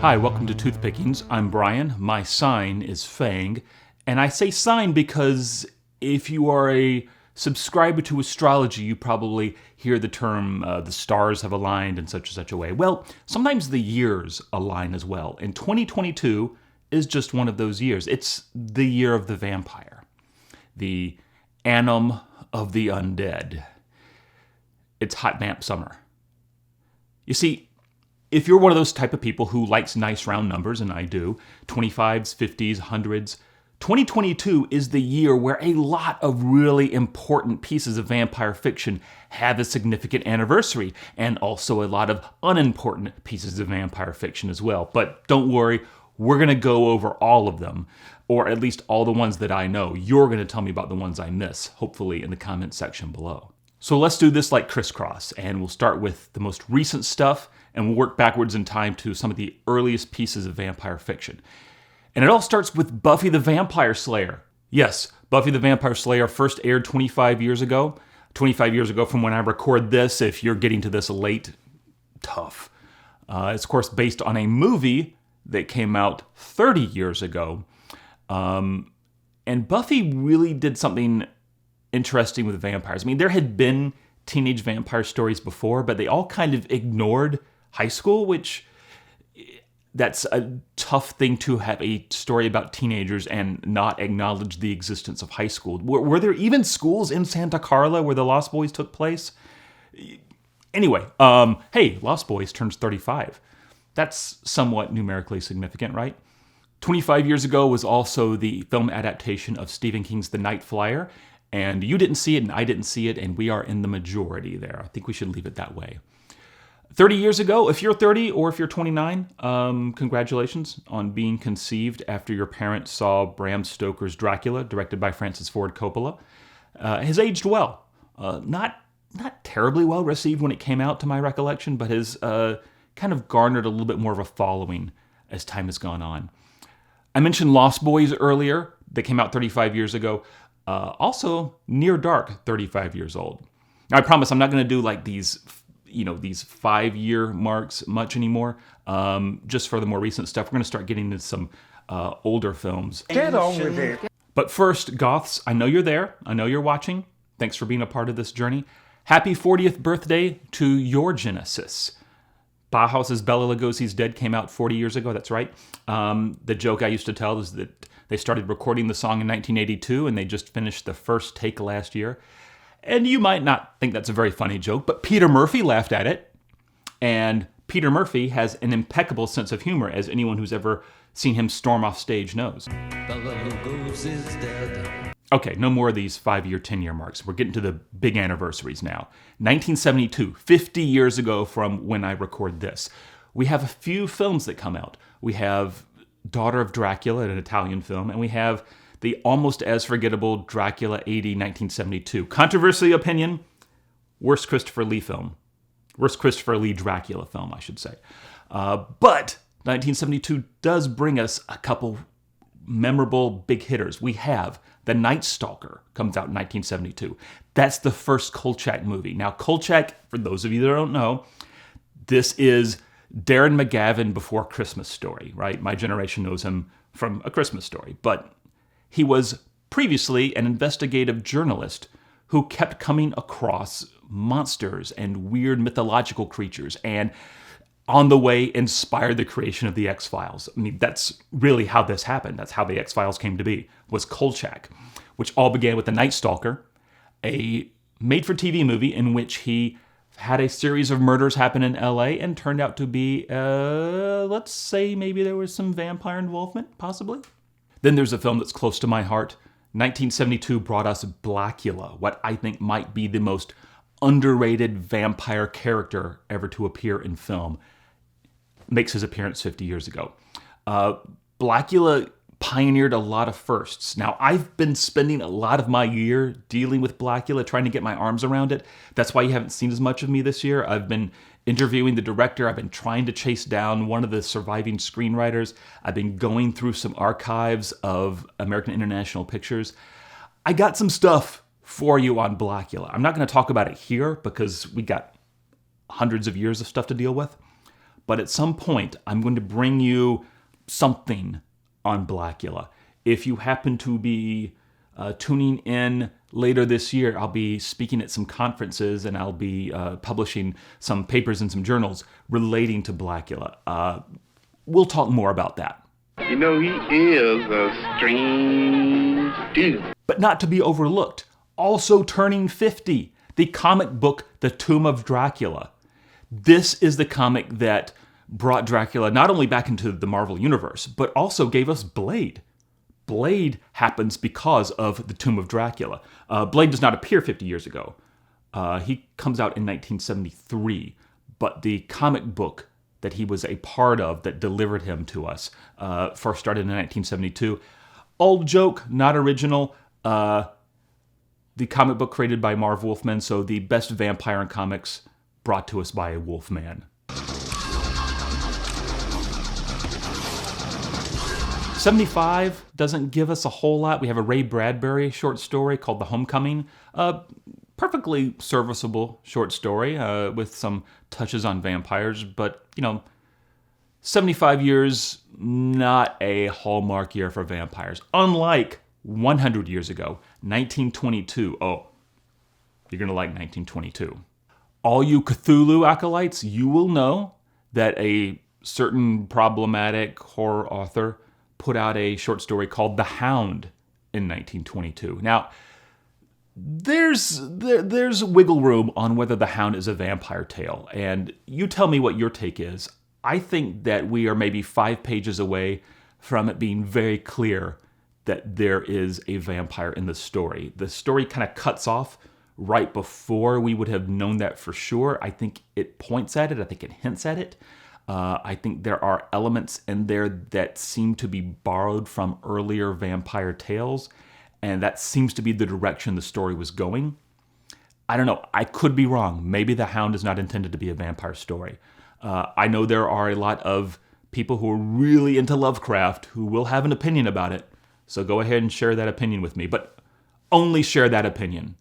Hi, welcome to Toothpickings. I'm Brian. My sign is Fang. And I say sign because if you are a subscriber to astrology, you probably hear the term the stars have aligned in such and such a way. Well, sometimes the years align as well. And 2022 is just one of those years. It's the year of the vampire, the annum of the undead. It's hot Vamp Summer. You see, if you're one of those type of people who likes nice round numbers, and I do, 25s, 50s, 100s, 2022 is the year where a lot of really important pieces of vampire fiction have a significant anniversary, and also a lot of unimportant pieces of vampire fiction as well. But don't worry, we're going to go over all of them, or at least all the ones that I know. You're going to tell me about the ones I miss, hopefully in the comment section below. So let's do this like crisscross, and we'll start with the most recent stuff, and we'll work backwards in time to some of the earliest pieces of vampire fiction. And it all starts with Buffy the Vampire Slayer. Yes, Buffy the Vampire Slayer first aired 25 years ago. 25 years ago from when I record this. If you're getting to this late, tough. It's, of course, based on a movie that came out 30 years ago. And Buffy really did something interesting with vampires. I mean, there had been teenage vampire stories before, but they all kind of ignored high school, which that's a tough thing to have a story about teenagers and not acknowledge the existence of high school. Were there even schools in Santa Carla where the Lost Boys took place? Anyway, hey, Lost Boys turns 35. That's somewhat numerically significant, right? 25 years ago was also the film adaptation of Stephen King's The Night Flyer, and you didn't see it and I didn't see it, and we are in the majority there. I think we should leave it that way. 30 years ago, if you're 30 or if you're 29, congratulations on being conceived after your parents saw Bram Stoker's Dracula, directed by Francis Ford Coppola. Has aged well. Not terribly well received when it came out, to my recollection, but has kind of garnered a little bit more of a following as time has gone on. I mentioned Lost Boys earlier. They came out 35 years ago. Also, Near Dark, 35 years old. Now, I promise I'm not going to do like these 5-year marks much anymore. Just for the more recent stuff, we're going to start getting into some older films. Get on with it. But first, Goths, I know you're there. I know you're watching. Thanks for being a part of this journey. Happy 40th birthday to your Genesis. Bauhaus's Bela Lugosi's Dead came out 40 years ago. That's right. The joke I used to tell is that they started recording the song in 1982 and they just finished the first take last year. And you might not think that's a very funny joke, but Peter Murphy laughed at it. And Peter Murphy has an impeccable sense of humor, as anyone who's ever seen him storm off stage knows. Okay, no more of these 5-year, 10-year marks. We're getting to the big anniversaries now. 1972, 50 years ago from when I record this. We have a few films that come out. We have Daughter of Dracula, an Italian film, and we have the almost as forgettable Dracula AD 1972. Controversy opinion, worst Christopher Lee film. Worst Christopher Lee Dracula film, I should say. But 1972 does bring us a couple memorable big hitters. We have The Night Stalker, comes out in 1972. That's the first Kolchak movie. Now, Kolchak, for those of you that don't know, this is Darren McGavin before Christmas Story, right? My generation knows him from A Christmas Story, but he was previously an investigative journalist who kept coming across monsters and weird mythological creatures, and on the way inspired the creation of the X-Files. I mean, that's really how this happened. That's how the X-Files came to be, was Kolchak, which all began with The Night Stalker, a made-for-TV movie in which he had a series of murders happen in LA and turned out to be, let's say maybe there was some vampire involvement, possibly. Then there's a film that's close to my heart. 1972 brought us Blackula, what I think might be the most underrated vampire character ever to appear in film. Makes his appearance 50 years ago. Blackula pioneered a lot of firsts. Now, I've been spending a lot of my year dealing with Blackula, trying to get my arms around it. That's why you haven't seen as much of me this year. I've been interviewing the director. I've been trying to chase down one of the surviving screenwriters. I've been going through some archives of American International Pictures. I got some stuff for you on Blackula. I'm not going to talk about it here because we got hundreds of years of stuff to deal with. but at some point, I'm going to bring you something on Blackula. If you happen to be tuning in later this year, I'll be speaking at some conferences and I'll be publishing some papers in some journals relating to Blackula. We'll talk more about that. You know, he is a strange dude. But not to be overlooked, also turning 50, the comic book The Tomb of Dracula. This is the comic that brought Dracula not only back into the Marvel Universe, but also gave us Blade. Blade happens because of The Tomb of Dracula. Blade does not appear 50 years ago. He comes out in 1973, but the comic book that he was a part of that delivered him to us first started in 1972. Old joke, not original. The comic book created by Marv Wolfman, so the best vampire in comics brought to us by a Wolfman. 75 doesn't give us a whole lot. We have a Ray Bradbury short story called The Homecoming. Perfectly serviceable short story with some touches on vampires, but, 75 years, not a hallmark year for vampires. Unlike 100 years ago, 1922. Oh, you're going to like 1922. All you Cthulhu acolytes, you will know that a certain problematic horror author put out a short story called The Hound in 1922. Now, there's wiggle room on whether The Hound is a vampire tale, and you tell me what your take is. I think that we are maybe 5 pages away from it being very clear that there is a vampire in the story. The story kind of cuts off right before we would have known that for sure. I think it points at it. I think it hints at it. I think there are elements in there that seem to be borrowed from earlier vampire tales, and that seems to be the direction the story was going. I don't know. I could be wrong. Maybe The Hound is not intended to be a vampire story. I know there are a lot of people who are really into Lovecraft who will have an opinion about it, so go ahead and share that opinion with me, but only share that opinion.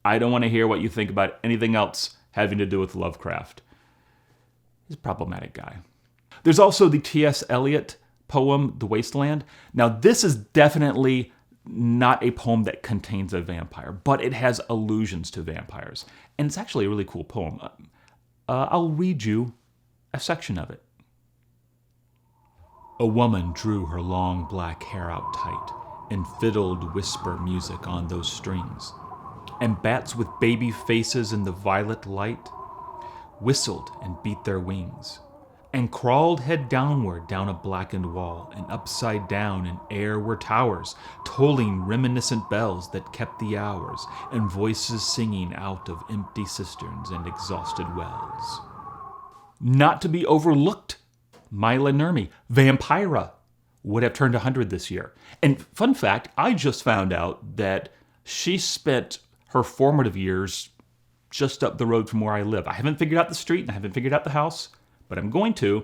I don't want to hear what you think about anything else having to do with Lovecraft. He's a problematic guy. There's also the T.S. Eliot poem, The Wasteland. Now, this is definitely not a poem that contains a vampire, but it has allusions to vampires. And it's actually a really cool poem. I'll read you a section of it. A woman drew her long black hair out tight and fiddled whisper music on those strings. And bats with baby faces in the violet light whistled and beat their wings, and crawled head downward down a blackened wall, and upside down in air were towers, tolling reminiscent bells that kept the hours, and voices singing out of empty cisterns and exhausted wells. Not to be overlooked, Mila Nurmi, Vampira, would have turned 100 this year. And fun fact, I just found out that she spent her formative years just up the road from where I live. I haven't figured out the street and I haven't figured out the house, but I'm going to,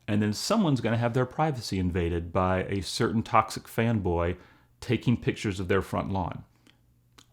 and then someone's going to have their privacy invaded by a certain toxic fanboy taking pictures of their front lawn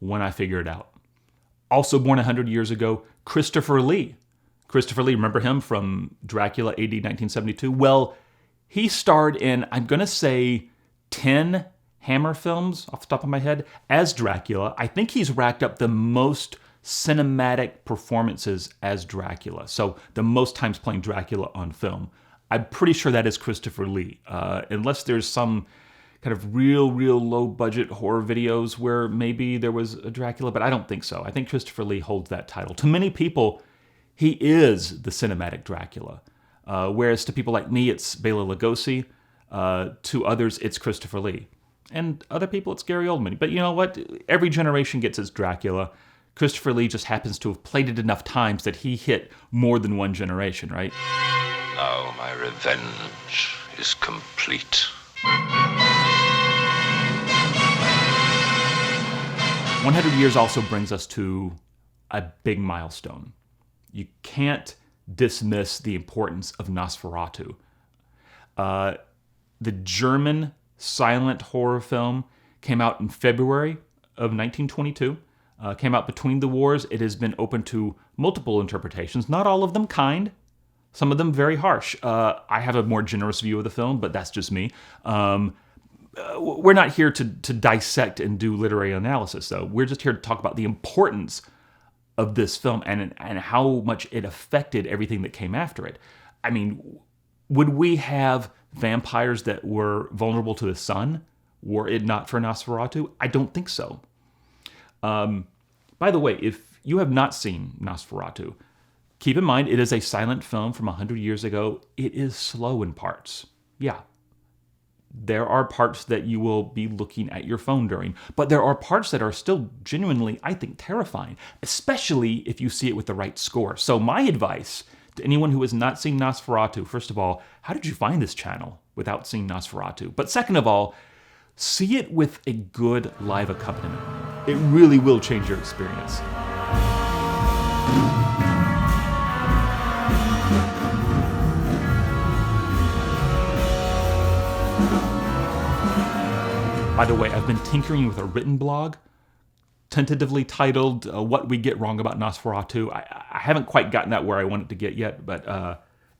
when I figure it out. Also born 100 years ago, Christopher Lee. Christopher Lee, remember him from Dracula AD 1972? Well, he starred in, I'm going to say, 10 Hammer films off the top of my head as Dracula. I think he's racked up the most cinematic performances as Dracula. So the most times playing Dracula on film. I'm pretty sure that is Christopher Lee. Unless there's some kind of real low budget horror videos where maybe there was a Dracula, but I don't think so. I think Christopher Lee holds that title. To many people, he is the cinematic Dracula. Whereas to people like me, it's Bela Lugosi. To others, it's Christopher Lee. And other people, it's Gary Oldman. But you know what? Every generation gets its Dracula. Christopher Lee just happens to have played it enough times that he hit more than one generation, right? Now my revenge is complete. 100 years also brings us to a big milestone. You can't dismiss the importance of Nosferatu. The German silent horror film came out in February of 1922. Came out between the wars. It has been open to multiple interpretations, not all of them kind, Some of them very harsh. I have a more generous view of the film, but that's just me. We're not here to dissect and do literary analysis, though. We're just here to talk about the importance of this film and how much it affected everything that came after it. I mean, would we have vampires that were vulnerable to the sun were it not for Nosferatu? I don't think so. By the way, if you have not seen Nosferatu, keep in mind it is a silent film from 100 years ago. It is slow in parts. Yeah. There are parts that you will be looking at your phone during, but there are parts that are still genuinely, I think, terrifying, especially if you see it with the right score. So my advice to anyone who has not seen Nosferatu, first of all, how did you find this channel without seeing Nosferatu? But second of all, see it with a good live accompaniment. It really will change your experience. By the way, I've been tinkering with a written blog, tentatively titled What We Get Wrong About Nosferatu. I haven't quite gotten that where I want it to get yet, but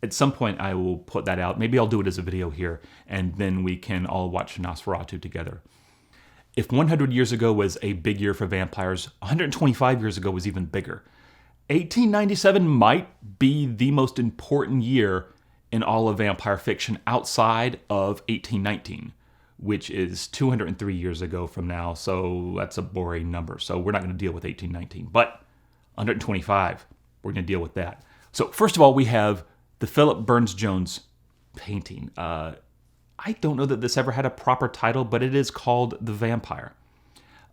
at some point I will put that out. Maybe I'll do it as a video here, and then we can all watch Nosferatu together. If 100 years ago was a big year for vampires, 125 years ago was even bigger. 1897 might be the most important year in all of vampire fiction outside of 1819. Which is 203 years ago from now, so that's a boring number. So we're not going to deal with 1819, but 125, we're going to deal with that. So first of all, we have the Philip Burns-Jones painting. I don't know that this ever had a proper title, but it is called The Vampire.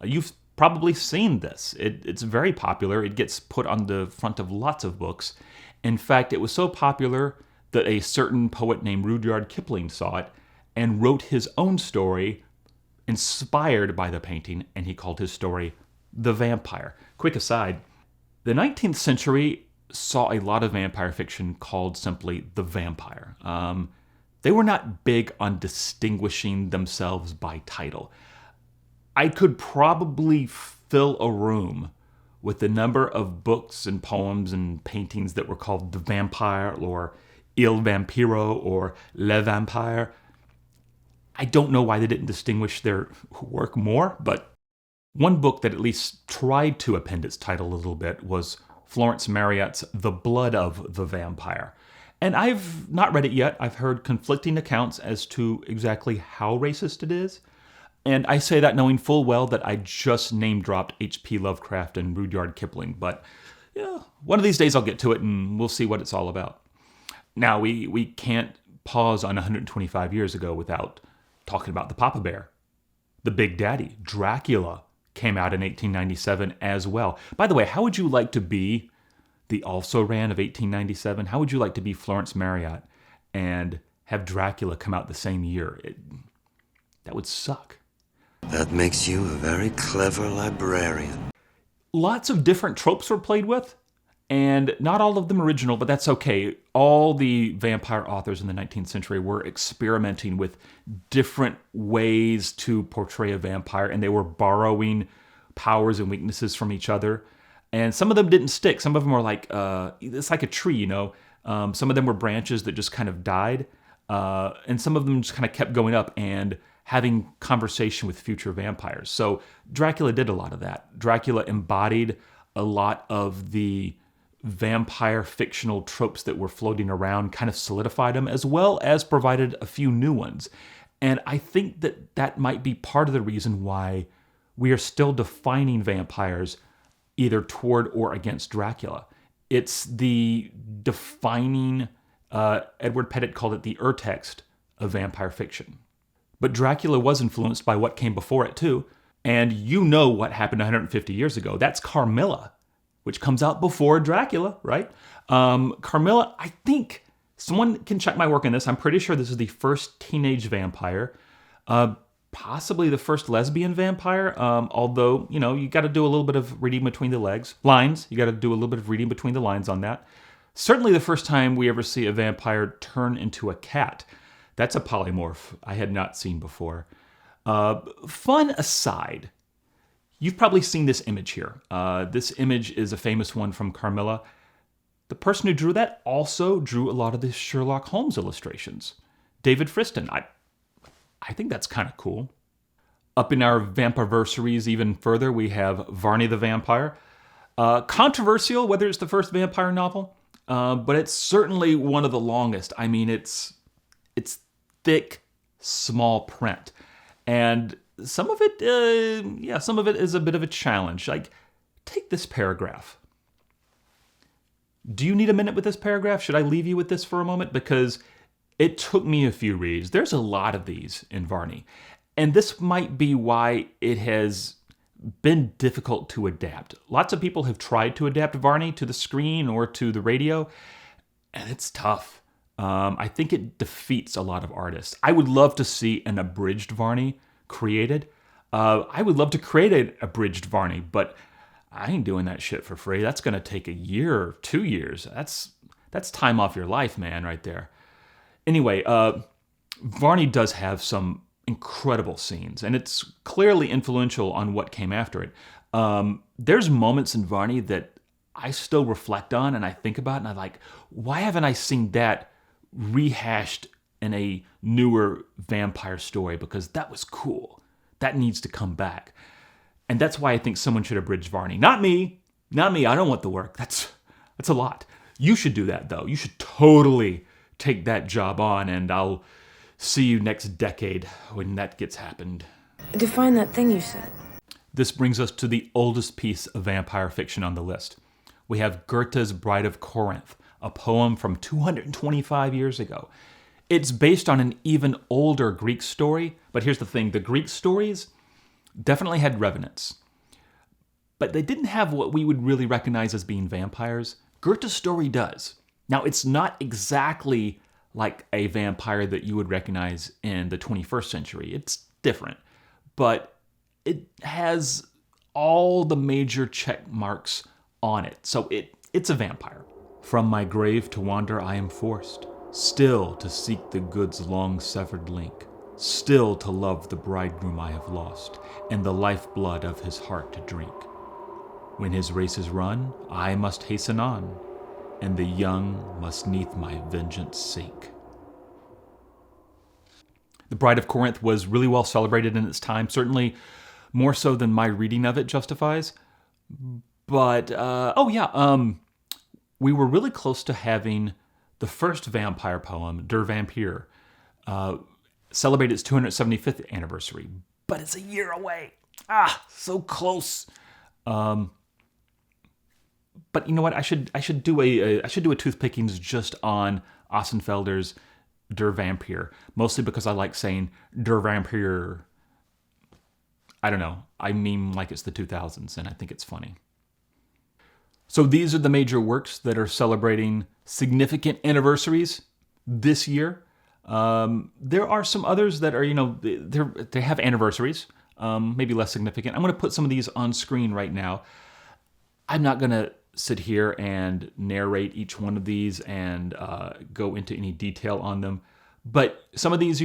You've probably seen this. It's very popular. It gets put on the front of lots of books. In fact, it was so popular that a certain poet named Rudyard Kipling saw it and wrote his own story inspired by the painting, and he called his story The Vampire. Quick aside, the 19th century saw a lot of vampire fiction called simply The Vampire. They were not big on distinguishing themselves by title. I could probably fill a room with the number of books and poems and paintings that were called The Vampire or Il Vampiro or Le Vampire. I don't know why they didn't distinguish their work more, but one book that at least tried to append its title a little bit was Florence Marriott's The Blood of the Vampire. And I've not read it yet. I've heard conflicting accounts as to exactly how racist it is. And I say that knowing full well that I just name-dropped H.P. Lovecraft and Rudyard Kipling. But yeah, one of these days I'll get to it and we'll see what it's all about. Now, we can't pause on 125 years ago without talking about the Papa Bear. The Big Daddy, Dracula, came out in 1897 as well. By the way, how would you like to be the also-ran of 1897? How would you like to be Florence Marriott and have Dracula come out the same year? That would suck. That makes you a very clever librarian. Lots of different tropes were played with, and not all of them original, but that's okay. All the vampire authors in the 19th century were experimenting with different ways to portray a vampire, and they were borrowing powers and weaknesses from each other. And some of them didn't stick. Some of them were like, it's like a tree, you know. Some of them were branches that just kind of died. And some of them just kind of kept going up and having conversation with future vampires. So Dracula did a lot of that. Dracula embodied a lot of the vampire fictional tropes that were floating around, kind of solidified them, as well as provided a few new ones. And I think that that might be part of the reason why we are still defining vampires either toward or against Dracula. It's the defining, Edward Pettit called it the urtext of vampire fiction. But Dracula was influenced by what came before it too. And you know what happened 150 years ago. That's Carmilla, which comes out before Dracula, right? Carmilla, I think, someone can check my work on this. I'm pretty sure this is the first teenage vampire, possibly the first lesbian vampire, although, you know, you got to do a little bit of reading between the lines. You got to do a little bit of reading between the lines on that. Certainly the first time we ever see a vampire turn into a cat. That's a polymorph I had not seen before. Fun aside, you've probably seen this image here. This image is a famous one from Carmilla. The person who drew that also drew a lot of the Sherlock Holmes illustrations. David Friston. I think that's kind of cool. Up in our Vampiversaries even further, we have Varney the Vampire. Controversial whether it's the first vampire novel, but it's certainly one of the longest. I mean, it's thick, small print. And some of it is a bit of a challenge. Like, take this paragraph. Do you need a minute with this paragraph? Should I leave you with this for a moment? Because it took me a few reads. There's a lot of these in Varney. And this might be why it has been difficult to adapt. Lots of people have tried to adapt Varney to the screen or to the radio, and it's tough. I think it defeats a lot of artists. I would love to see an abridged Varney created. I would love to create an abridged Varney, but I ain't doing that shit for free. That's going to take a year or 2 years. That's time off your life, man, right there. Anyway, Varney does have some incredible scenes, and it's clearly influential on what came after it. There's moments in Varney that I still reflect on and I think about, and I'm like, why haven't I seen that rehashed in a newer vampire story? Because that was cool. That needs to come back. And that's why I think someone should abridge Varney. Not me. Not me. I don't want the work. That's a lot. You should do that, though. You should totally take that job on, and I'll see you next decade when that gets happened. Define that thing you said. This brings us to the oldest piece of vampire fiction on the list. We have Goethe's Bride of Corinth, a poem from 225 years ago. It's based on an even older Greek story, but here's the thing. The Greek stories definitely had revenants, but they didn't have what we would really recognize as being vampires. Goethe's story does. Now, it's not exactly like a vampire that you would recognize in the 21st century. It's different, but it has all the major check marks on it. So it's a vampire. From my grave to wander I am forced, still to seek the good's long severed link, still to love the bridegroom I have lost, and the lifeblood of his heart to drink. When his race is run, I must hasten on, and the young must neath my vengeance sink. The Bride of Corinth was really well celebrated in its time, certainly more so than my reading of it justifies. But, we were really close to having the first vampire poem, Der Vampir, celebrate its 275th anniversary. But it's a year away. So close. But you know what? I should do a toothpickings just on Ossenfelder's Der Vampir, mostly because I like saying Der Vampir. I don't know. I mean, like it's the 2000s, and I think it's funny. So these are the major works that are celebrating significant anniversaries this year. There are some others that are, they have anniversaries, maybe less significant. I'm going to put some of these on screen right now. I'm not going to sit here and narrate each one of these and go into any detail on them. But some of these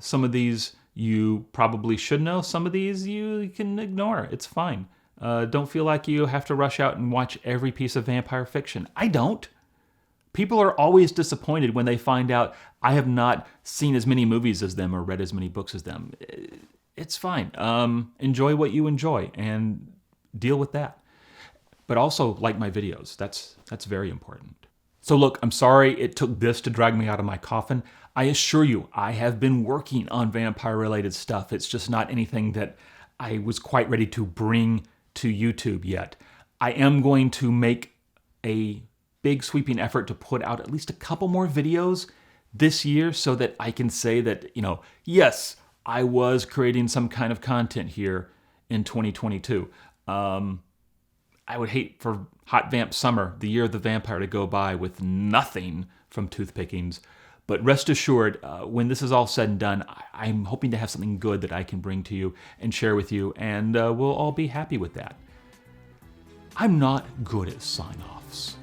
some of these you probably should know, some of these you can ignore. It's fine. Don't feel like you have to rush out and watch every piece of vampire fiction. I don't. People are always disappointed when they find out I have not seen as many movies as them or read as many books as them. It's fine. Enjoy what you enjoy and deal with that. But also like my videos. That's very important. So look, I'm sorry it took this to drag me out of my coffin. I assure you, I have been working on vampire-related stuff. It's just not anything that I was quite ready to bring to YouTube yet. I am going to make a big sweeping effort to put out at least a couple more videos this year so that I can say that, yes, I was creating some kind of content here in 2022. I would hate for Hot Vamp Summer, the year of the vampire, to go by with nothing from Toothpickings. But rest assured, when this is all said and done, I'm hoping to have something good that I can bring to you and share with you, and we'll all be happy with that. I'm not good at sign-offs.